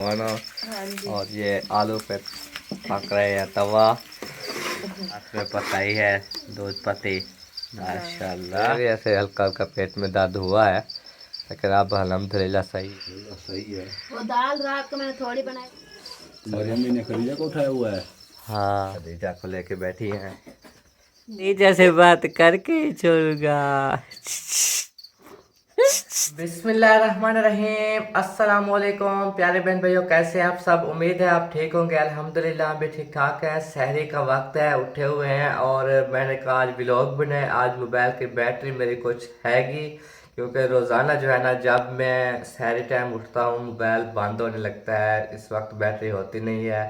खाना। और ये आलू पे पक रहे हैं तवा, हाथ में पकाई है दूध पत्ती माशाल्लाह। ऐसे हल्का हल्का पेट में दर्द हुआ है लेकिन अब अल्हम्दुलिल्लाह सही है। वो दाल रात को मैंने थोड़ी बनाई। मरियम ने खदीजा को उठाया हुआ है। हाँ, खदीजा को लेके बैठी हैं। खदीजा से बात करके ही छोड़ूंगा। बिस्मिल्लाहिर्रहमानिर्रहीम, अस्सलाम वालेकुम प्यारे बहन भाइयों, कैसे हैं आप सब। उम्मीद है आप ठीक होंगे। अल्हम्दुलिल्लाह हम भी ठीक ठाक हैं। सहरी का वक्त है, उठे हुए हैं और मैंने कहा आज व्लॉग बनाए। आज मोबाइल की बैटरी मेरी कुछ हैगी क्योंकि रोज़ाना जो है ना जब मैं सहरी टाइम उठता हूँ मोबाइल बंद होने लगता है। इस वक्त बैटरी होती नहीं है।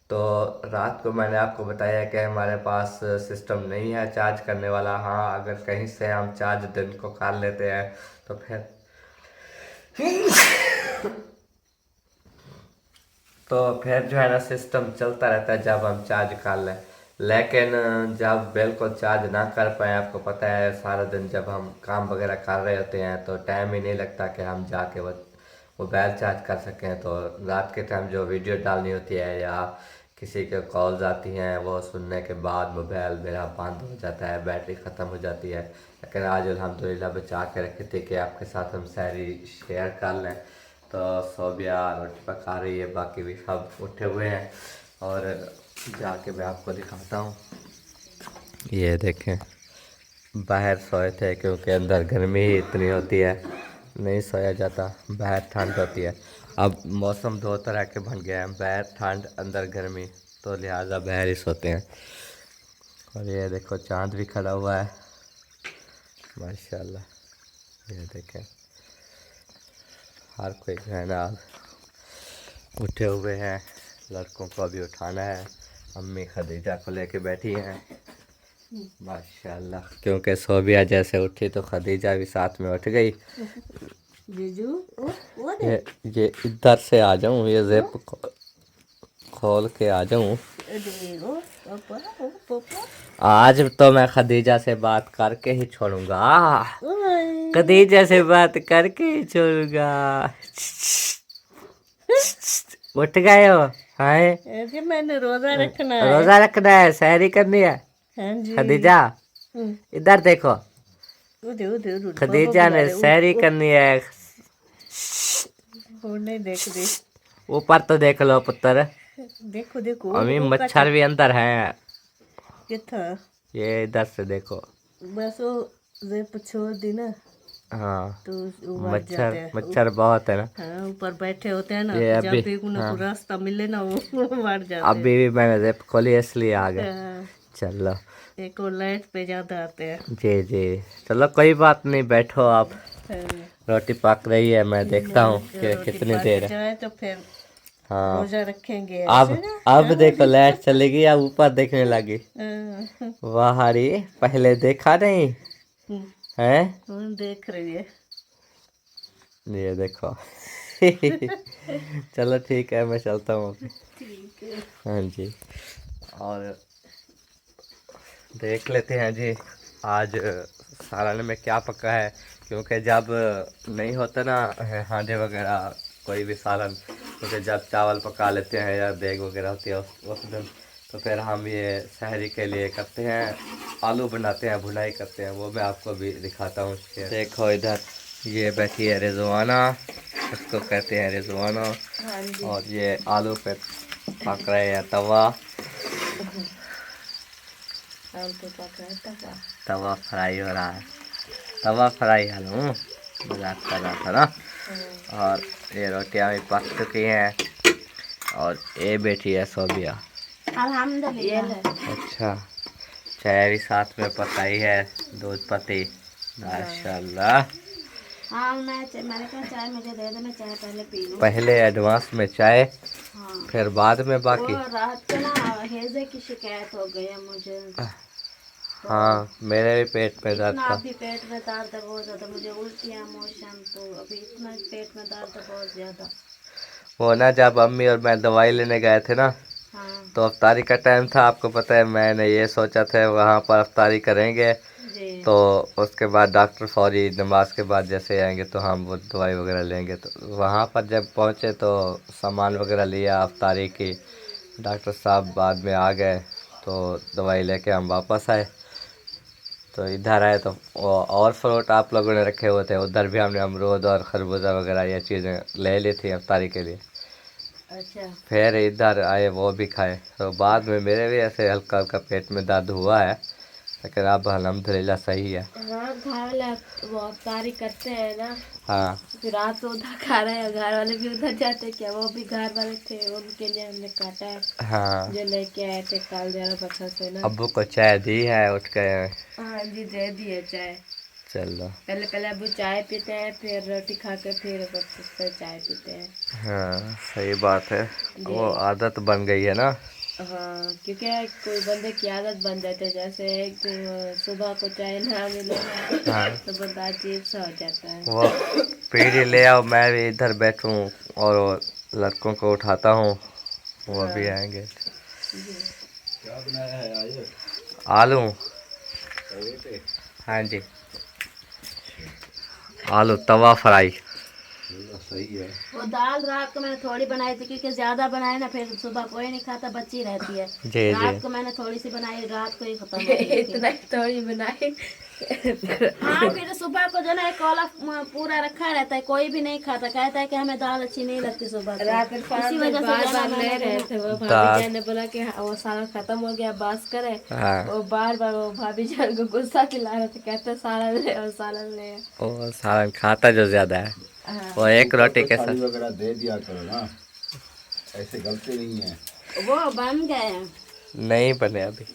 तो रात को मैंने आपको बताया कि हमारे पास सिस्टम नहीं है चार्ज करने वाला। हाँ, अगर कहीं से हम चार्ज दिन को कर लेते हैं तो फिर तो फिर जो है ना सिस्टम चलता रहता है जब हम चार्ज कर लें। लेकिन जब बिल्कुल चार्ज ना कर पाए, आपको पता है सारा दिन जब हम काम वगैरह कर रहे होते हैं तो टाइम ही नहीं लगता कि हम जाके वो मोबाइल चार्ज कर सकें। तो रात के टाइम जो वीडियो डालनी होती है या किसी के कॉल्स आती हैं वो सुनने के बाद मोबाइल मेरा बंद हो जाता है, बैटरी ख़त्म हो जाती है। लेकिन आज अल्हम्दुलिल्लाह बचा के रखे थे कि आपके साथ हम सहरी शेयर कर लें। तो सोबिया रोटी पका रही है, बाकी भी सब उठे हुए हैं और जाके मैं आपको दिखाता हूँ। ये देखें, बाहर सोए थे क्योंकि अंदर गर्मी ही इतनी होती है, नहीं सोया जाता, बाहर ठंड होती है। अब मौसम दो तरह के बन गए हैं, बाहर ठंड अंदर गर्मी, तो लिहाजा बाहर ही सोते हैं। और ये देखो चांद भी खड़ा हुआ है माशाल्लाह। ये देखें, हर कोई जो है ना उठे हुए हैं, लड़कों को अभी उठाना है। अम्मी खदीजा को लेके बैठी हैं माशाल्लाह, क्योंकि सोबिया जैसे उठी तो खदीजा भी साथ में उठ गई। ये इधर से आ जाऊं, ये जिप खोल के आ जाऊं। आज तो मैं खदीजा से बात करके ही छोड़ूंगा, खदीजा से बात करके ही छोड़ूंगा। उठ गए हो? हाय, मैंने रोजा रखना है। रोजा रखना है, सहरी करनी है। हाँ जी। खदीजा इधर देखो, उधर खदीजा ने सहरी करनी है। नहीं देख दे, ऊपर तो देख लो पुत्र, देखो देखो अभी मच्छर भी अंदर है। कितना ये इधर से देखो, बस वो जिप छोड़ दी ना हाँ तो वो मर जाते मच्छर हैं। मच्छर बहुत है ना। हाँ, ऊपर बैठे होते हैं ना, ये जब अभी भी उन्हें हाँ, रास्ता मिले ना वो मर जाते अभी भी मैंने जिप खोली इसलिए आ गए। हैं। चलो एक और लाइट पे ज्यादा आते हैं। जी जी, चलो कोई बात नहीं, बैठो आप। हाँ, रोटी पक रही है, मैं देखता हूँ कि रोटी कितनी पक देर है। जाए तो फिर हाँ, रोजा रखेंगे अब ऐसे ना। अब देखो लाइट चलेगी, अब ऊपर देखने लगी। हाँ, वाह हरी, पहले देखा नहीं है। देख रही है। ये देखो चलो ठीक है, मैं चलता हूँ अभी। ठीक है। हाँ जी, और देख लेते हैं जी आज सालन में क्या पका है, क्योंकि जब नहीं होता ना हांडे वगैरह कोई भी सालन, क्योंकि जब चावल पका लेते हैं या देग वगैरह होती है उस दिन, तो फिर हम ये सहरी के लिए करते हैं, आलू बनाते हैं, भुनाई करते हैं, वो मैं आपको भी दिखाता हूँ। देखो इधर ये बैठी है रिजवाना, इसको कहते हैं रिजवाना। और ये आलू पे पक रहे हैं तवा, तवा फ्राई हो रहा है, तवा फ्राई हलूँ, मजाक कर रहा था ना। और ये रोटियां भी पक चुकी हैं और ये बैठी है सोबिया। अल्हम्दुलिल्लाह। अच्छा, चाय भी साथ में पकाई है, दूध पत्ती माशाल्लाह। हाँ, मैंने कहा चाय मुझे दे दे, मैं चाय पहले पी लूँ। पहले एडवांस में चाय, हाँ, फिर बाद में बाकी। वो रात को ना हैजे की शिकायत हो गई है मुझे। तो हाँ, मेरे भी पेट में दर्द इतना था। अभी पेट में दर्द है बहुत ज़्यादा, मुझे उल्टियाँ मोशन, तो अभी इतना पेट में दर्द है बहुत ज़्यादा। वो ना जब अम्मी और मैं दवाई लेने गए थे ना, हाँ तो अफ्तारी का टाइम था, आपको पता है, मैंने ये सोचा था वहाँ पर अफ्तारी करेंगे। जी। तो उसके बाद डॉक्टर फौरी नमाज के बाद जैसे आएंगे तो हम वो दवाई वगैरह लेंगे। तो वहाँ पर जब पहुँचे तो सामान वगैरह लिया अफ्तारी की। डॉक्टर साहब बाद में आ गए तो दवाई लेके हम वापस आए। तो इधर आए तो और फ्रूट आप लोगों ने रखे हुए थे, उधर भी हमने अमरूद और खरबूजा वगैरह ये चीज़ें ले ली थी अफ्तारी के लिए। अच्छा। फिर इधर आए वो भी खाए। तो बाद में मेरे भी ऐसे हल्का हल्का पेट में दर्द हुआ है, लेकिन अब अल्हम्दुलिल्लाह सही है। हाँ, घर वाले वो अफ्तारी करते हैं ना, हाँ फिर रात को उधर खा रहे हैं, घर वाले भी उधर जाते क्या, वो भी घर वाले थे, उनके लिए हमने काटा है हाँ, जो लेके आए थे कल जरा पत्थर से ना। अब्बू को चाय दी है उठ के। हाँ जी, दे दिए चाय। चलो। पहले पहले अबू चाय पीते हैं, फिर रोटी खा के फिर फिर चाय पीते हैं। हाँ सही बात है, जी। वो आदत बन गई है ना। हाँ, क्योंकि कोई बंदे की आदत बन जाती है, जैसे एक सुबह को चाय ना मिले ना हाँ तो बंदा अजीब सा हो जाता है। वो पीढ़ी ले आओ, मैं भी इधर बैठूं और वो लड़कों को उठाता हूँ, वो भी हाँ आएंगे। जी। क्या बनाया है आज? आलू। तवे पे? हाँ जी, आलू तवा फ्राई। चलो सही है। वो दाल रात को मैंने थोड़ी बनाई थी, क्योंकि ज्यादा बनाए ना फिर सुबह कोई नहीं खाता, बची रहती है। जी रात जी। को मैंने थोड़ी सी बनाई, रात को ही खत्म हो गई थी। इतना ही थोड़ी बनाई। हाँ, फिर सुबह को जो ना एक कौला पूरा रखा रहता है, कोई भी नहीं खाता, कहता है कि हमें दाल अच्छी नहीं लगती सुबह को। रात में इसी वजह से बार जो है ना बार ले मैंने रहे थे, वो दाल। भाभी जान ने बोला कि हाँ, वो सारा खत्म हो गया, बस करे। हाँ वो बार बार वो भाभी जान को गुस्सा दिला रहे थे, कहते सालन ले और सालन ले। वो सालन खाता जो ज़्यादा है, हाँ। वो एक रोटी के थाली साथ। वगैरह दे दिया करो ना, ऐसे गलती नहीं है। वो बन गए हैं। नहीं बने अभी,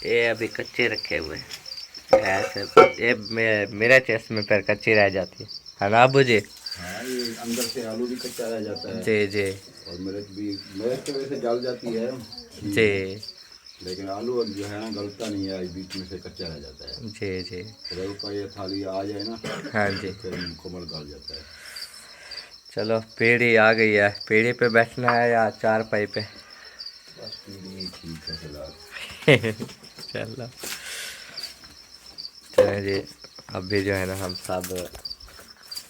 ये अभी कच्चे रखे हुए हैं ऐसे। ये मेरे चेस्ट में फिर कच्ची रह जाती है ना अबू जी? हाँ, ये अंदर से आलू भी कच्चा रह जाता है जी जी और मिर्च तो वैसे जल जाती है जी लेकिन आलू जो है ना गलता नहीं है, बीच में से कच्चा रह जाता है। जी जी। रव का ये थाली आ जाए ना, हाँ जी। फिर मुकम्मल गल जाता है। चलो पीढ़ी आ गई है, पीढ़ी पे बैठना है या चारपाई पे? बस पीढ़ी ठीक है फिलहाल। चलो चलो जी, अभी जो है ना हम सब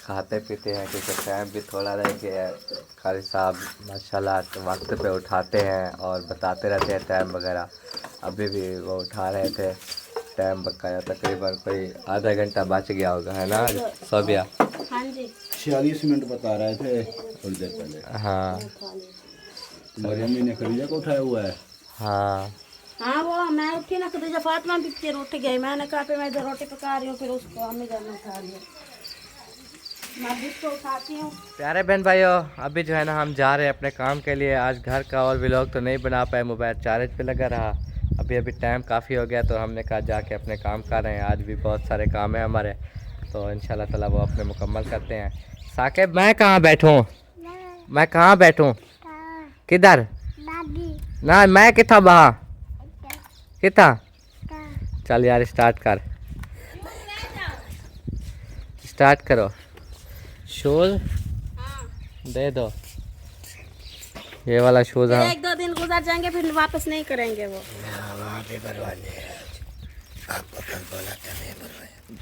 खाते पीते हैं, क्योंकि टाइम भी थोड़ा रह गया है। कारी साहब माशाल्लाह वक्त पे उठाते हैं और बताते रहते हैं टाइम वगैरह। अभी भी वो उठा रहे थे, टाइम बकाया तकरीबन कोई आधा घंटा बच गया होगा, है ना सोबिया? हाँ जी। 46 मिनट बता रहे थे थोड़ी देर पहले। हाँ तुम्हारी अम्मी ने खरीदा को उठाया हुआ है। हाँ हाँ, वो मैं उठी ना, तो जब फातिमा भी फिर उठ गई, मैंने कहा फिर मैं इधर रोटी पका रही हूँ, फिर उसको अम्मी जान उठा रही हूँ, मैं भी उसको उठाती हूँ। प्यारे बहन भाइयों, अभी जो है ना हम जा रहे हैं अपने काम के लिए। आज घर का और व्लॉग तो नहीं बना पाए, मोबाइल चार्ज पे लगा रहा। अभी टाइम काफ़ी हो गया तो हमने कहा जाके अपने काम कर रहे हैं। आज भी बहुत सारे काम हैं हमारे, तो इंशाल्लाह ताला वो अपने मुकम्मल करते हैं। साकिब मैं कहाँ बैठूँ? मैं कहाँ बैठूँ? किधर? ना मैं कितना बहा कितना? चल यार स्टार्ट कर, स्टार्ट करो। शूज़ दे दो, ये वाला शूज़ फिर हम 1-2 दिन गुजर जाएंगे, फिर वापस नहीं करेंगे वो।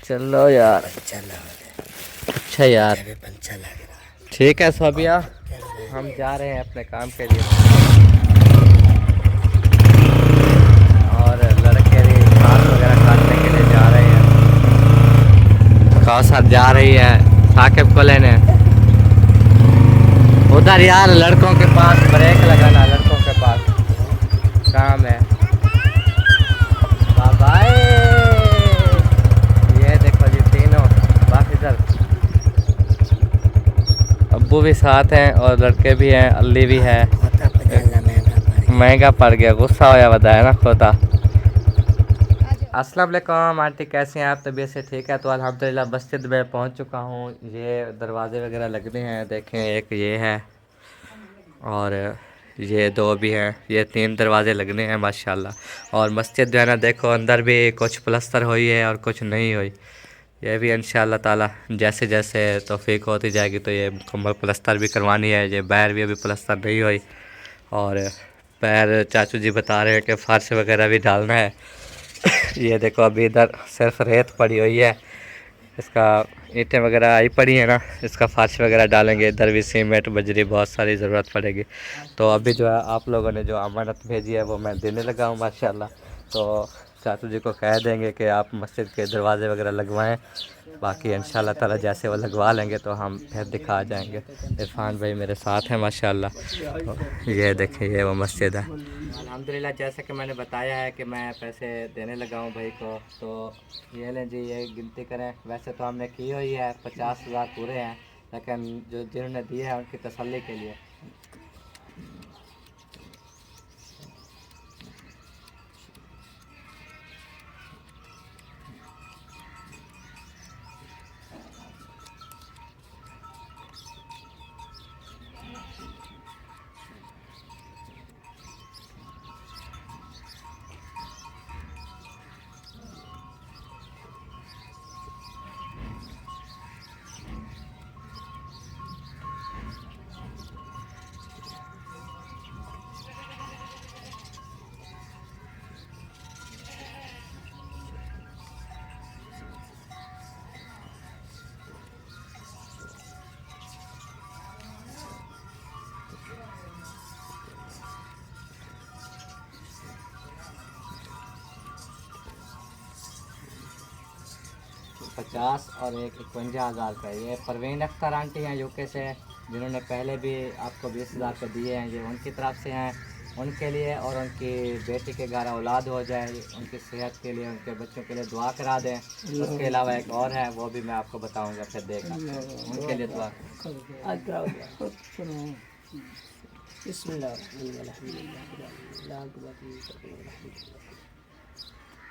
चलो यार, अच्छा यार ठीक है सोबिया, हम जा रहे हैं अपने काम के लिए और लड़के भी घास वगैरह काटने के लिए जा रहे हैं। कौसर जा रही है साकिब को लेने उधर। यार लड़कों के पास ब्रेक लगाना, लड़कों के पास काम है। बाय, ये देखो जी तीनों बस इधर, अब्बू भी साथ हैं और लड़के भी हैं, अल्ली भी है। महंगा पड़ गया, गुस्सा होया बताया ना खोता। अस्सलाम वालेकुम आंटी, कैसे हैं आप? तबीयत से ठीक है? तो अल्हम्दुलिल्लाह मस्जिद में पहुंच चुका हूं। ये दरवाज़े वगैरह लगने हैं, देखें एक ये है और ये 2 भी हैं, ये 3 दरवाज़े लगने हैं माशाल्लाह। और मस्जिद जो है ना देखो अंदर भी कुछ प्लस्तर हुई है और कुछ नहीं हुई। ये भी इंशाल्लाह ताला जैसे जैसे तौफीक होती जाएगी तो ये मुकम्मल प्लस्तर भी करवानी है। ये बाहर भी अभी प्लस्तर नहीं हुई और पैर चाचू जी बता रहे हैं कि फ़र्श वगैरह भी डालना है। ये देखो अभी इधर सिर्फ रेत पड़ी हुई है, इसका ईंटें वगैरह आई पड़ी है ना, इसका फर्श वगैरह डालेंगे। इधर भी सीमेंट बजरी बहुत सारी ज़रूरत पड़ेगी। तो अभी जो है आप लोगों ने जो अमानत भेजी है वो मैं देने लगा हूँ माशाल्लाह। तो चाचू जी को कह देंगे कि आप मस्जिद के दरवाजे वगैरह लगवाएं, बाकी इंशाल्लाह ताला जैसे वो लगवा लेंगे तो हम फिर दिखा जाएंगे। इरफान भाई मेरे साथ हैं माशाल्लाह। तो ये देखिए ये वो मस्जिद है। अल्हम्दुलिल्लाह जैसा कि मैंने बताया है कि मैं पैसे देने लगा हूँ भाई को, तो ये लें जी, ये गिनती करें। वैसे तो हमने की हुई है 50,000 पूरे हैं, लेकिन जो जिन्होंने दिए हैं उनकी तसल्ली के लिए। पचास और एक 51,000 का। ये परवीन अख्तर आंटी हैं यूके से, जिन्होंने पहले भी आपको 20,000 का दिए हैं। ये उनकी तरफ से हैं, उनके लिए और उनकी बेटी के घर औलाद हो जाए, उनकी सेहत के लिए, उनके बच्चों के लिए दुआ करा दें। उसके अलावा एक और है, वो भी मैं आपको बताऊंगा फिर देखा, उनके लिए दुआ।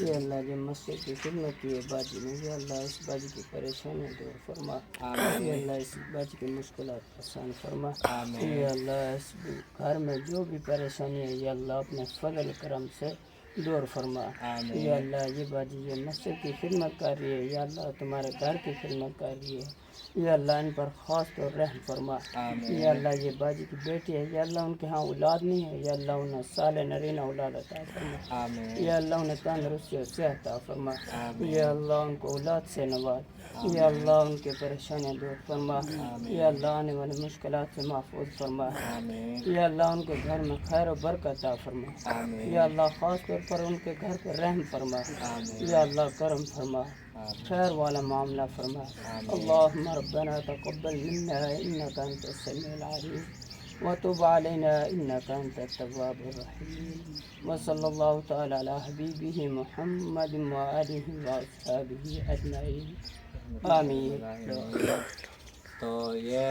ये अल्लाह जो मस्जिद की खिदमत की है बाजी में, ये अल्लाह इस बाजी की परेशानियाँ दूर फरमा। ये अल्लाह इस बाजी की मुश्किलात आसान फरमा। ये अल्लाह इस घर में जो भी परेशानी है ये अल्लाह अपने फजल करम से दूर फरमा। ये अल्लाह ये बाजी ये मस्जिद की खिदमत कर रही है, या अल्लाह तुम्हारे घर की खिदमत कर रही है, या अल्लाह इन पर ख़ास तौर रहम फरमा। या अल्लाह ये बाजी की बेटी है, या अल्लाह उनके यहाँ औलाद नहीं है, या अल्लाह उन्हें साले नरीना औलाद अता फरमा। या अल्लाह उन्हें तंदरुस्ती और सेहत अता फरमा। या अल्लाह उनको औलाद से नवाज। या अल्लाह उनके परेशानियाँ दूर फरमा। या अल्लाह आने वाली मुश्किलात से महफूज फरमा। या अल्लाह उनके घर में खैर और बरकत अता फरमा। या अल्लाह ख़ास तौर पर उनके घर पर रहम फरमा। या अल्लाह करम फरमा, खैर वाला मामला फरमा। अल्लाहुम्मा रब्बना तक़ब्बल मिन्ना इन्नका अंतस समीउल अलीम व तुब अलैना इन्नका अंतत तव्वाबुर रहीम व सल्लल्लाहु तआला अला हबीबिही मुहम्मद व आलिहि व अस्हाबिही अजमईन आमीन। तो ये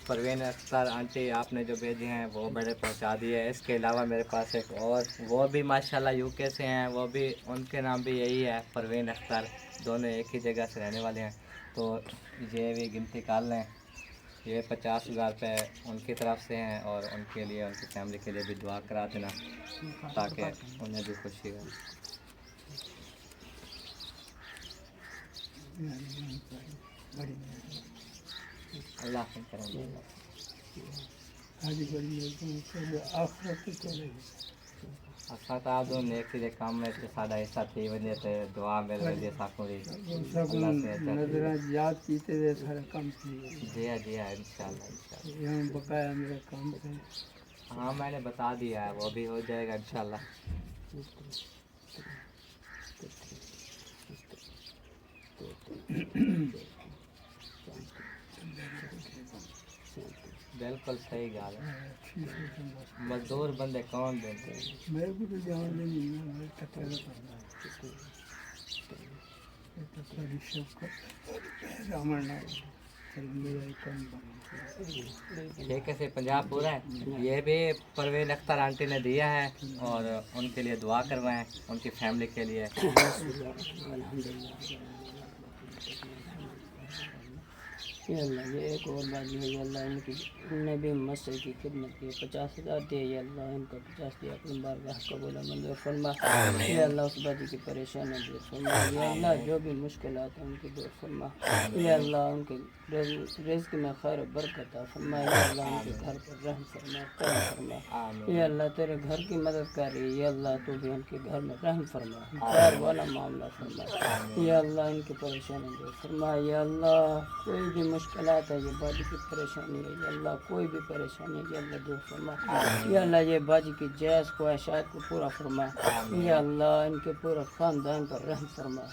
परवीन अख्तर आंटी आपने जो भेजे हैं वो मैंने पहुंचा दिए है। इसके अलावा मेरे पास एक और, वो भी माशाल्लाह यूके से हैं, वो भी, उनके नाम भी यही है परवीन अख्तर, दोनों एक ही जगह से रहने वाले हैं। तो ये भी गिनती कर लें, ये 50,000 रुपये उनकी तरफ से हैं और उनके लिए, उनकी फैमिली के लिए भी दुआ करा देना ताकि उन्हें भी खुशी हो। अल्लाह असां त आदो नेक जे काम में तो साडा हिस्सा थी वने ते दुआ मिल वने साको री नजर याद कीते दे सारा काम थी। जी हाँ इंशाल्लाह यहाँ बकाया मेरा काम है। हाँ मैंने बता दिया है, वो भी हो जाएगा इंशाल्लाह। बिल्कुल सही गाल है, मजदूर बंदे कौन देते मेरे को तो जान नहीं है, मेरे टक्कर करना है टक्कर रिश्व कर रामन ना मेरा एक काम बना। ठीक है से 50 पूरा है। ये भी परवीन अख्तर आंटी ने दिया है और उनके लिए दुआ करवाएं, उनकी फैमिली के लिए। या अल्लाह ये एक और बाजी है या अल्लाह इनने भी मस्जिद की खिदमत की 50,000 दिए या अल्लाह इनका 50 दिया अपनी बारगाह कबूल मंजूर फरमा या अल्लाह उस बाजी की परेशानी दूर फरमा या अल्लाह जो भी मुश्किलात हैं उनकी दूर फरमा या अल्लाह उनके रिज़्क़ में खैर और बरकत अता फरमा या अल्लाह उनके घर पर रहम फरमा करम फरमा या अल्लाह तेरे घर की मदद कर रही है या अल्लाह तू भी उनके घर में रहम फरमा खैर वाला मामला फरमा या अल्लाह इनकी परेशानी दूर फरमा या अल्लाह कोई भी मुश्किलात है ये बाजी की परेशानी है या अल्लाह कोई भी परेशानी है या अल्लाह दूर फरमा या अल्लाह ये बाजी की जायज़ ख्वाहिशात को पूरा फरमा या अल्लाह इनके पूरे ख़ानदान पर रहम फरमा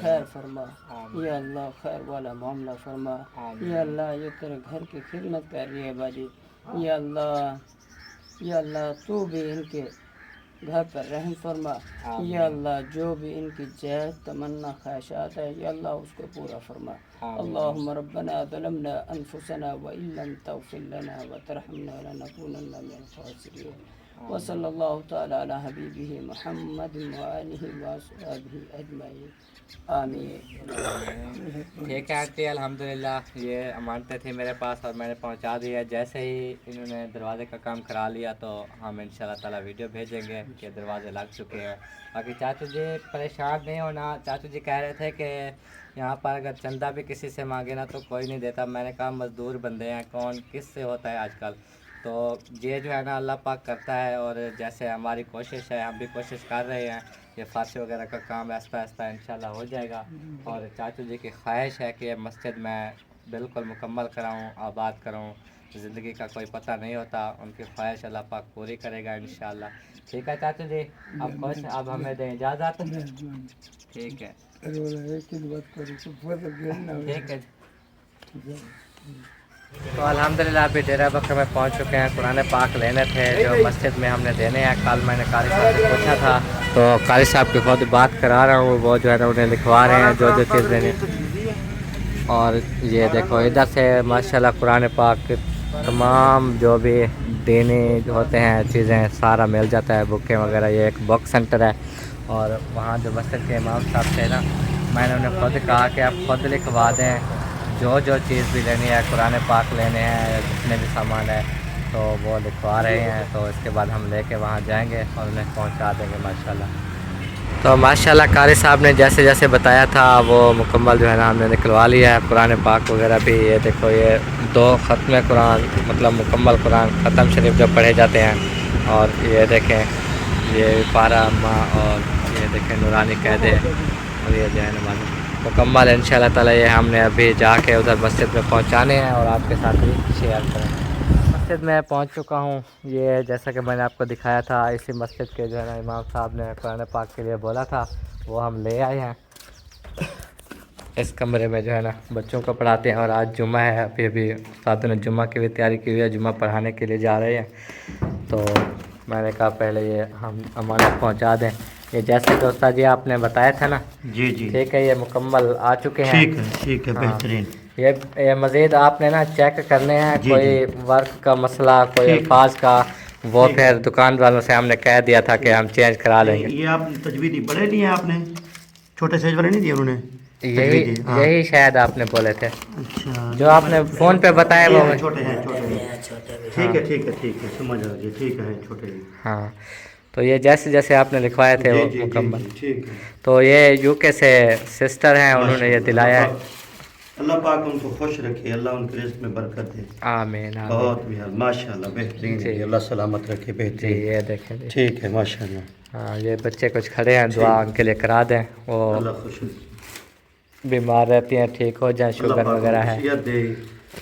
खैर फरमा या अल्लाह खैर वाला मामला फरमा या अल्लाह ये तेरे घर की खिदमत कर रही है बाजी या अल्लाह तू भी इनके घर पर रहम फरमा या अल्लाह जो भी इनकी जायज़ तमन्ना ख्वाहिशात है या अल्लाह उसको पूरा फरमा अल्लाहुम्मा रब्बना ज़लमना अनफुसना व इल्लम तग़फिर लना व तरहमना लनकूनन्ना मिनल ख़ासिरीन व सल्लल्लाहु तआला अला हबीबिही मुहम्मद व आलिहि व अस्हाबिही अजमईन आमीन। ठीक है आंटी, अल्हम्दुलिल्लाह ये अमानतें थी मेरे पास और मैंने पहुंचा दी है। जैसे ही इन्होंने दरवाज़े का काम करा लिया तो हम इंशाल्लाह ताला वीडियो भेजेंगे कि दरवाज़े लग चुके हैं। बाकी चाचू जी परेशान नहीं होना, चाचू जी कह रहे थे कि यहाँ पर अगर चंदा भी किसी से मांगे ना तो कोई नहीं देता। मैंने कहा मज़दूर बंदे हैं, कौन किस से होता है आजकल, तो ये जो है ना अल्लाह पाक करता है। और जैसे हमारी कोशिश है, हम भी कोशिश कर रहे हैं, ये फारसी वगैरह का काम आहिस्ता आहिस्ता इंशाल्लाह हो जाएगा। और चाचू जी की ख्वाहिश है कि मस्जिद मैं बिल्कुल मुकम्मल कराऊँ, आबाद करूँ। ज़िंदगी का कोई पता नहीं होता, उनकी ख्वाहिश अल्लाह पाक पूरी करेगा इंशाल्लाह। ठीक है चाचू जी, अब खुश, अब हमें दें इजाज़त। ठीक है ठीक है। तो अल्हम्दुलिल्लाह अभी डेरा बकर में पहुंच चुके हैं। कुरान पाक लेने थे जो मस्जिद में हमने देने हैं। कल मैंने कारी साहब से पूछा था तो कारी साहब की खुद बात करा रहा हूँ, वो जो है ना उन्हें लिखवा रहे हैं जो जो चीज़ देनी। और ये देखो इधर से माशाल्लाह कुरान पाक तमाम जो भी देने होते हैं चीज़ें सारा मिल जाता है, बुकें वगैरह। ये एक बुक सेंटर है। और वहाँ जो मस्जिद के इमाम साहब थे ना, मैंने उन्हें खुद कहा कि आप खुद लिखवा दें जो जो चीज़ भी लेनी है, कुरान पाक लेने हैं या जितने भी सामान है तो वो लिखवा रहे हैं। तो इसके बाद हम लेके वहाँ जाएंगे और उन्हें पहुँचा देंगे माशाल्लाह। तो माशाल्लाह कारी साहब ने जैसे जैसे बताया था वो मुकम्मल जो है ना हमने निकलवा लिया है। कुरान पाक वगैरह भी ये देखो, ये 2 ख़त्म कुरान मतलब मुकम्मल कुरान ख़त्म शरीफ जो पढ़े जाते हैं। और ये देखें ये पारा अम्मा और ये देखें नूरानी कैदे और ये जो है नमाज़ मुकम्मल इंशाल्लाह ताला। ये हमने अभी जाके उधर मस्जिद में पहुंचाने हैं और आपके साथ भी शेयर करेंगे। मस्जिद में पहुंच चुका हूं। ये जैसा कि मैंने आपको दिखाया था, इसी मस्जिद के जो है ना इमाम साहब ने कुरान पाक के लिए बोला था, वो हम ले आए हैं। इस कमरे में जो है ना बच्चों को पढ़ाते हैं। और आज जुम्मा है, अभी अभी उस्ताद ने जुम्मा की भी तैयारी की हुई है, जुम्मा पढ़ाने के लिए जा रहे हैं। तो मैंने कहा पहले ये हम अमानत पहुंचा दें। ये जैसे कि उस्ताद जी आपने बताया था ना, जी जी ठीक है, ये मुकम्मल आ चुके हैं। ठीक है हाँ। बेहतरीन। ये मज़ीद आपने ना चेक करने हैं, जी, कोई वर्क का मसला, कोई अल्फाज का, वो फिर दुकान वालों से हमने कह दिया था कि हम चेंज करा लेंगे। ये आप तजवीदी बड़े दिए आपने, छोटे साइज वाले नहीं दिए उन्होंने? यही शायद आपने बोले थे। अच्छा, जो आपने फ़ोन पे बताया वो छोटे हैं ठीक है समझ आ गया। ठीक है छोटे। हाँ, तो ये जैसे जैसे आपने लिखवाए थे वो मुकम्मल। ठीक है। तो ये यूके से सिस्टर हैं, उन्होंने ये दिलाया है। अल्लाह पाक उनको खुश रखे, अल्लाह उनके रिज़्क़ में बरकत दे। आमीन आमीन। बहुत बेहद माशाल्लाह बेहतरीन है, अल्लाह सलामत रखे। जी बेहतरीन, ये देखें जी। ठीक है माशाल्लाह। हाँ, ये बच्चे कुछ खड़े हैं, दुआ उनके लिए करा दें, वो अल्लाह खुश रखे, बीमार रहती हैं, ठीक हो जाए, शुगर अल्लाह पाक वगैरह उनको है। सेहत दे।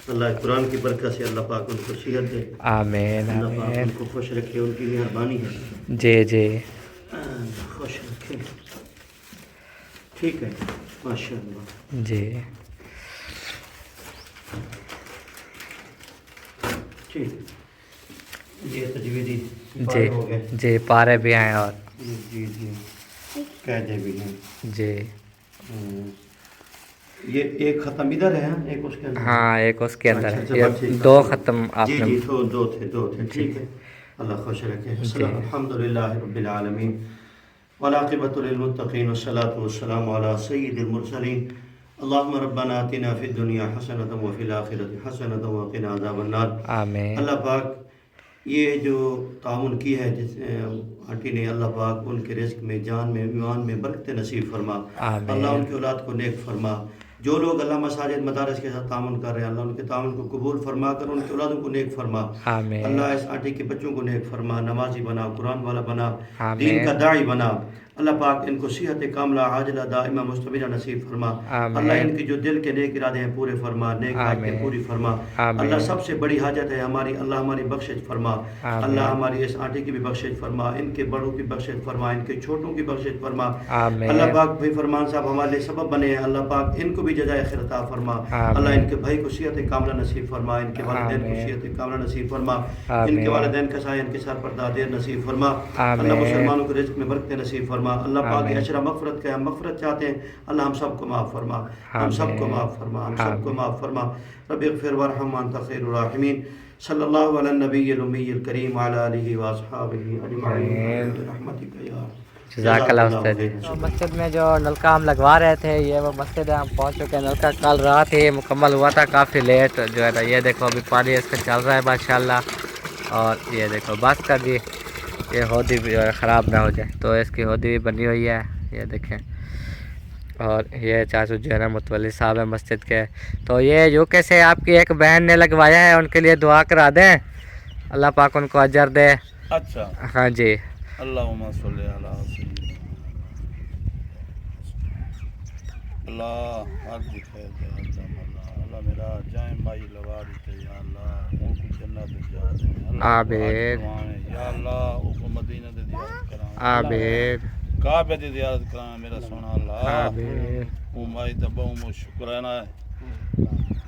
अल्लाह कुरान की बरकत से अल्लाह पाक उनको सेहत दे। आमीन अल्लाह पाक आमीन। उनको खुश रखे, उनकी मेहरबानी है, जी जी खुश रखे। ठीक है माशाल्लाह जी ठीक। ये तजवीदी जी हो गए। जी, पारे भी हैं और जी जी कैदे भी हैं। जी ये एक ख़त्म इधर है, एक उसके अंदर। हाँ, एक उसके अंदर है। अच्छा, ये ठीक है। 2 ख़त्म जी आपने। जी दो थे ठीक है। अल्लाह खुश रखे। अल्हम्दुलिल्लाह रब्बिल आलमीन वल आक़िबतु लिल मुत्तक़ीन वस्सलातु वस्सलामु अला सय्यिदिल मुरसलीन अल्लाहुम्मा रब्बना आतिना फिद दुनिया हसनतन व फिल आखिरति हसनतन व क़िना अज़ाबन्नार। आमीन। अल्लाह पाक ये जो ताउन की है जिस आंटी ने, अल्लाह पाक उनके रिज़्क़ में, जान में, ईमान में बरकत नसीब फरमा। अल्लाह उनकी औलाद को नेक फरमा। जो लोग अल्लाह मसाजिद मदारस के साथ तामुन कर रहे हैं, अल्लाह उनके तामुन को कबूल फरमा कर उनकी औलादों को नेक फरमा। अल्लाह इस आंटी के बच्चों को नेक फरमा, नमाजी बना, कुरान वाला बना, दीन का दाई बना। अल्लाह पाक इनको सेहत कामला आजिला दाइमा मुस्तमिरा नसीब फरमा। अल्लाह इनकी जो दिल के नेक इरादे हैं पूरे फरमा, नेक हाजतें पूरी फरमा। अल्लाह सबसे बड़ी हाजत है हमारी, अल्लाह हमारी बख्शिश फरमा। अल्लाह हमारी इस आंटी की भी बख्शिश फरमा, इनके बड़ों की बख्शिश फरमा, इनके छोटों की बख्शिश फरमा। अल्लाह पाक भाई फरमान साहब हमारे लिए सबब बने हैं, अल्लाह पाक इनको भी जज़ाए खैर अता फरमा। अल्लाह इनके भाई को सेहत कामला नसीब फरमा, इनके वालिदैन को सेहत कामला नसीब फरमा, इनके वालिदैन का साया इनके सर पर दादेर नसीब फरमा। अल्लाह मुसलमानों को रिज़्क़ में बरकत नसीब फरमा। अल्लाह पाक अशरा मग़फ़िरत का, हम मग़फ़िरत चाहते हैं, अल्लाह हम सबको माफ़ फरमा, हम सबको माफ़ फरमा, हम सबको माफ़ फरमा। रब्बिग़फ़िर वरहम व अंत खैरुर राहिमीन। सल्लल्लाहु अला नबिय्यिल उम्मिय्यिल करीम व अला आलिहि व अस्हाबिहि अजमईन बिरहमतिका या जज़ाकल्लाह उस्ताद। तो मस्जिद में जो नलका हम लगवा रहे थे, ये वो मस्जिद है, हम पहुंच चुके हैं। नलका कल रात ही मुकम्मल हुआ था, काफ़ी लेट जो है ना। ये देखो अभी पानी इसका चल रहा है माशाल्लाह। और ये देखो बस का जी, ये होदी भी ख़राब ना हो जाए, तो इसकी होदी भी बनी हुई है, ये देखें। और ये चाचू जो है ना मुतवल्ली साहब है मस्जिद के। तो ये यूके से आपकी एक बहन ने लगवाया है, उनके लिए दुआ करा दें, अल्लाह पाक उनको अजर दे। अच्छा, हाँ जी। अल्लाहुम्मा सल्ली अला सय्यिदिना अल्लाह अर्ज़ खैर दे अल्लाह मेरा जाए माई लगा दे या अल्लाह उनको जन्नत जा दे आमीन या अल्लाह उनको मदीना दे दिया करा आमीन काबे दे दिया करा मेरा सोना अल्लाह आमीन। ओ माई तबो मो शुक्राना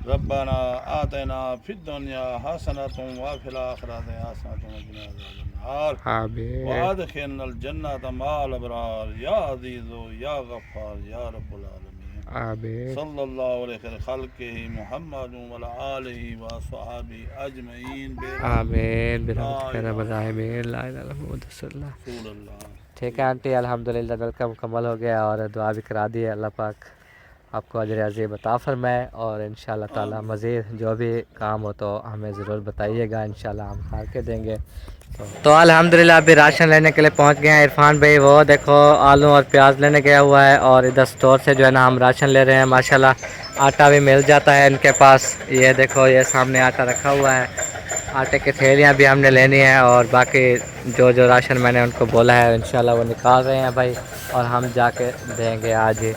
रब्बना आतना फिद दुनिया हसनतुन व फिल आखिरति हसनतुन व क़िना अज़ाबन्नार आमीन वादखिलनल जन्नत माल अबरार या अज़ीज़ो या गफ़्फ़ार या रब्बुल आलमीन आमीन सल्लल्लाहु अलैहि खल्क़िही मुहम्मद व अला आलिही व अस्हाबिही अजमईन आमीन बिरहमतिका या रब्बल आलमीन ला इलाहा इल्ला मुहम्मद रसूलुल्लाह। ठीक है आंटी, अल्हम्दुलिल्लाह नलका मुकम्मल हो गया और दुआ भी करा दी है। अल्लाह पाक आपको अजर अज़ीम अता फ़रमाए और इंशाअल्लाह ताला मज़ीद जो भी काम हो तो हमें ज़रूर बताइएगा, इंशाअल्लाह हम खा के देंगे। तो अल्हम्दुलिल्लाह अभी राशन लेने के लिए पहुंच गए हैं। इरफान भाई वो देखो आलू और प्याज लेने गया हुआ है और इधर स्टोर से जो है ना हम राशन ले रहे हैं। माशाल्लाह आटा भी मिल जाता है इनके पास। ये देखो ये सामने आटा रखा हुआ है, आटे की थैलियाँ भी हमने लेनी है और बाकी जो जो राशन मैंने उनको बोला है इंशाल्लाह वो निकाल रहे हैं भाई और हम जाके देंगे आज ही।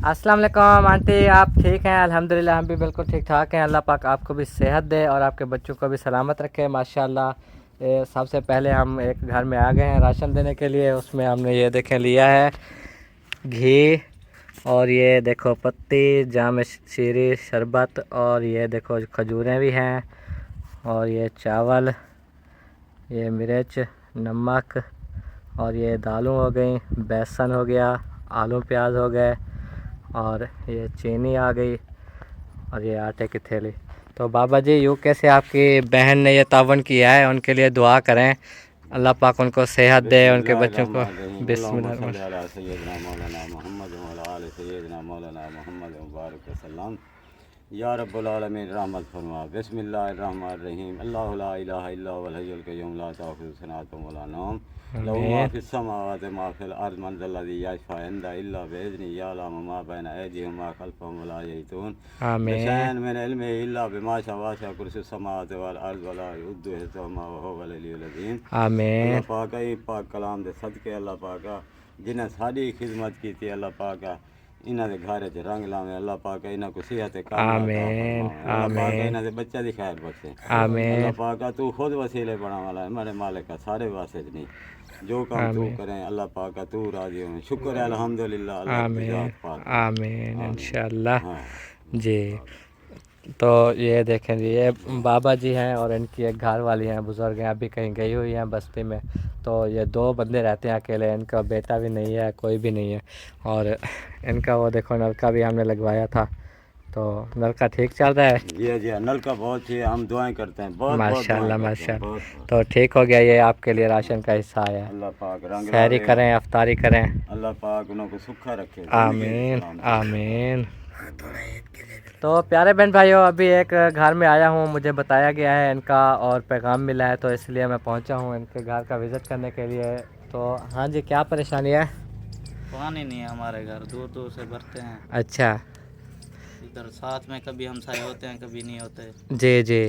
अस्सलाम वालेकुम आंटी, आप ठीक हैं? अल्हम्दुलिल्लाह हम भी बिल्कुल ठीक ठाक हैं। अल्लाह पाक आपको भी सेहत दे और आपके बच्चों को भी सलामत रखे माशाल्लाह। सबसे पहले हम एक घर में आ गए हैं राशन देने के लिए, उसमें हमने ये देखें लिया है घी और ये देखो पत्ती, जाम शीरी, शरबत और ये देखो खजूरें भी हैं और ये चावल, ये मिर्च, नमक और ये दालों हो गई, बेसन हो गया, आलू प्याज हो गए और ये चीनी आ गई और ये आटे की थैली। तो बाबा जी यूके से आपकी बहन ने ये तावन किया है, उनके लिए दुआ करें, अल्लाह पाक उनको सेहत दे, उनके बच्चों को। बिस्मिल्लाह या रब्बुल आलमीन रहमत फरमा। बिस्मिल्लाहिर्रहमानिर्रहीम। अल्लाहु ला इलाहा इल्ला हुवल हय्युल क़य्यूम ला ताख़ुज़ुहु सिनअतुन व ला नौम लहू मा फ़िस समावाति व मा फ़िल अर्ज़ मन ज़ल्लज़ी यशफ़अ इंदहु इल्ला बिइज़निही यअलमु मा बैना अयदीहिम व मा ख़ल्फ़हुम व ला यहीतून बिशैइन मिन इल्मिही इल्ला बिमा शअ वसिअ कुर्सियुहु समावाति वल अर्ज़ व ला यऊदुहु हिफ़्ज़ुहुमा व हुवल अलियुल अज़ीम। आमीन। अल्लाह पाक पाक कलाम दे सदके अल्लाह पाक जिन्हें साड़ी खिदमत की थी अल्लाह पाक इन्हों के घर च रंग लावे, अल्लाह पाक इन्हों को सेहत आमीन अल्लाह पाक इन्हों के बच्चा दी खैर बख्शे आमीन। अल्लाह पाक तू खुद वसीले बना वाला है मेरे मालिक का, सारे वास्ते नहीं जो काम तू करें अल्लाह पाक तू राजी हो। शुक्र है अल्हम्दुलिल्लाह। आमीन आमीन इंशाअल्लाह जी। तो ये देखें जी ये बाबा जी हैं और इनकी एक घर वाली हैं, बुज़ुर्ग हैं, अभी कहीं गई हुई हैं बस्ती में। तो ये दो बंदे रहते हैं अकेले, इनका बेटा भी नहीं है, कोई भी नहीं है। और इनका वो देखो नलका भी हमने लगवाया था, तो नल का ठीक चल रहा है? जी नल का बहुत ही हम दुआएं करते हैं, बहुत माशाल्लाह माशाल्लाह। तो ठीक हो गया, ये आपके लिए राशन का हिस्सा आया। अल्लाह पाक रंग सहरी करें, अफ्तारी करें। अल्लाह पाक उनको सुखा रखे। आमीन आमीन। तो प्यारे बहन भाइयों, अभी एक घर में आया हूँ, मुझे बताया गया है इनका और पैगाम मिला है, तो इसलिए मैं पहुँचा हूँ इनके घर का विज़िट करने के लिए। तो हाँ जी, क्या परेशानी है? पानी नहीं है हमारे घर, दूर दूर से भरते हैं। अच्छा, इधर साथ में कभी हमसाए होते हैं, कभी नहीं होते। जी जी।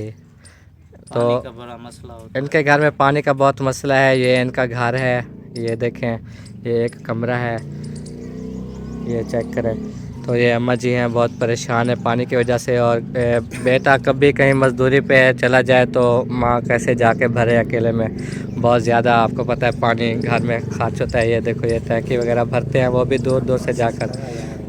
तो पानी का बड़ा मसला होता है। इनके घर में पानी का बहुत मसला है। ये इनका घर है, ये देखें, ये एक कमरा है, ये चेक करें। तो ये अम्मा जी हैं, बहुत परेशान है पानी की वजह से। और बेटा कभी कहीं मजदूरी पे चला जाए तो माँ कैसे जाके भरे अकेले में। बहुत ज़्यादा आपको पता है पानी घर में खर्च होता है। ये देखो, ये टैंकी वगैरह भरते हैं वो भी दूर दूर से जाकर।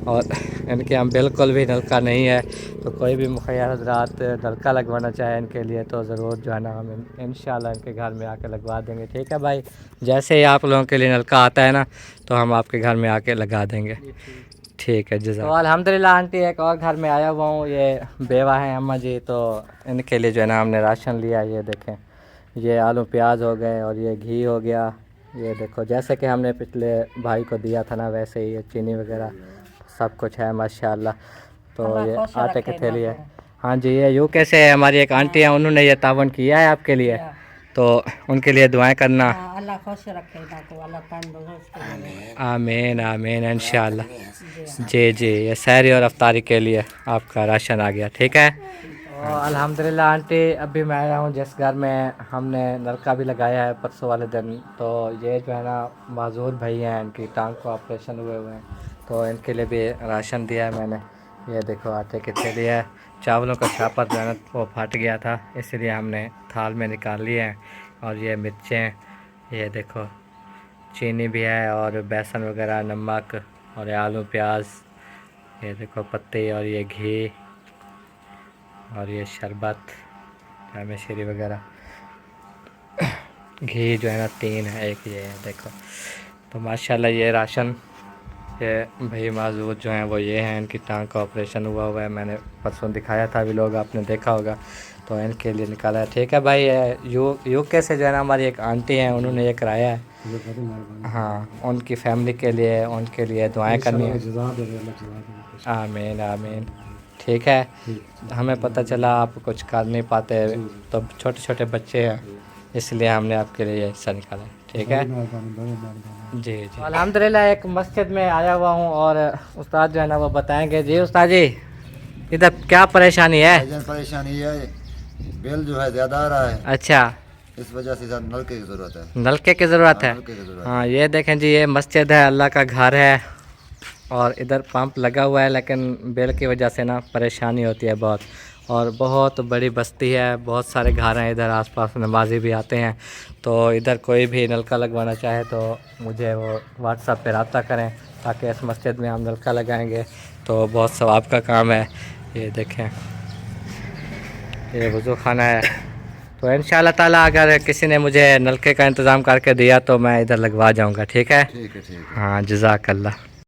और इनके यहाँ बिल्कुल भी नलका नहीं है। तो कोई भी मुखिया हज़रात नलका लगवाना चाहे इनके लिए तो ज़रूर जो है ना हम इंशाल्लाह इनके घर में आके लगवा देंगे। ठीक है भाई, जैसे ही आप लोगों के लिए नलका आता है ना तो हम आपके घर में आके लगा देंगे। ठीक है जज़ाक। तो अल्हम्दुलिल्लाह आंटी, एक और घर में आया हुआ हूँ, ये बेवा हैं अम्मा जी, तो इनके लिए जो है ना हमने राशन लिया। ये देखें, ये आलू प्याज हो गए और ये घी हो गया। ये देखो, जैसे कि हमने पिछले भाई को दिया था ना वैसे ही ये चीनी वगैरह सब कुछ है माशाल्लाह। तो ये आटे के थैली है। हाँ जी, ये यूके से हमारी एक आंटी है, उन्होंने ये तावन किया है आपके लिए, तो उनके लिए दुआएं करना। अल्लाह खुश रखे इनको, अल्लाह तंदुरुस्त। आमीन आमीन इंशाल्लाह। जी जी, ये सहरी और अफ्तारी के लिए आपका राशन आ गया। ठीक है। तो अल्हम्दुलिल्लाह आंटी, अभी मैं आया हूँ जिस घर में हमने नलका भी लगाया है परसों वाले दिन। तो ये जो है ना माजूर भाई हैं, इनकी टांग को ऑपरेशन हुए हुए हैं, तो इनके लिए भी राशन दिया है मैंने। ये देखो, आटे की थैली है। चावलों का छापर जो है ना वो फट गया था, इसलिए हमने थाल में निकाल लिए हैं। और ये मिर्चें, ये देखो चीनी भी है और बेसन वगैरह, नमक और ये आलू प्याज, ये देखो पत्ती और ये घी और ये शरबत, जामे शीरी वगैरह। घी जो है ना 3 है, एक ये है देखो। तो माशाल्लाह ये राशन, ये भाई माजूद जो हैं वो ये हैं, इनकी टांग का ऑपरेशन हुआ हुआ है। मैंने परसों दिखाया था, भी लोग आपने देखा होगा, तो इनके लिए निकाला है। ठीक है भाई, यूके से जो है ना हमारी एक आंटी हैं, उन्होंने ये कराया है। हाँ, उनकी फैमिली के लिए, उनके लिए दुआएं करनी है। आमीन आमीन। ठीक है, हमें पता चला आप कुछ कर नहीं पाते, तो छोटे छोटे बच्चे हैं, इसलिए हमने आपके लिए हिस्सा निकाला। ठीक है जी जी। अल्हम्दुलिल्लाह एक मस्जिद में आया हुआ हूँ और उस्ताद जो है ना वो बताएंगे। जी उस्ताद जी, इधर क्या परेशानी है? परेशानी है, बिल जो है ज़्यादा आ रहा है। अच्छा, इस वजह से नलके की ज़रूरत है। नलके की ज़रूरत है। हाँ, ये देखें जी, ये मस्जिद है, अल्लाह का घर है और इधर पंप लगा हुआ है, लेकिन बिल की वजह से ना परेशानी होती है बहुत। और बहुत बड़ी बस्ती है, बहुत सारे घर हैं इधर आसपास, नमाजी भी आते हैं। तो इधर कोई भी नलका लगवाना चाहे तो मुझे वो व्हाट्सएप पे रब्ता करें, ताकि इस मस्जिद में हम नलका लगाएंगे तो बहुत सवाब का काम है। ये देखें, ये वज़ू खाना है। तो इंशाअल्लाह ताला अगर किसी ने मुझे नलके का इंतज़ाम करके दिया तो मैं इधर लगवा जाऊँगा। ठीक है। ठीक है। हाँ, जज़ाकल्लाह।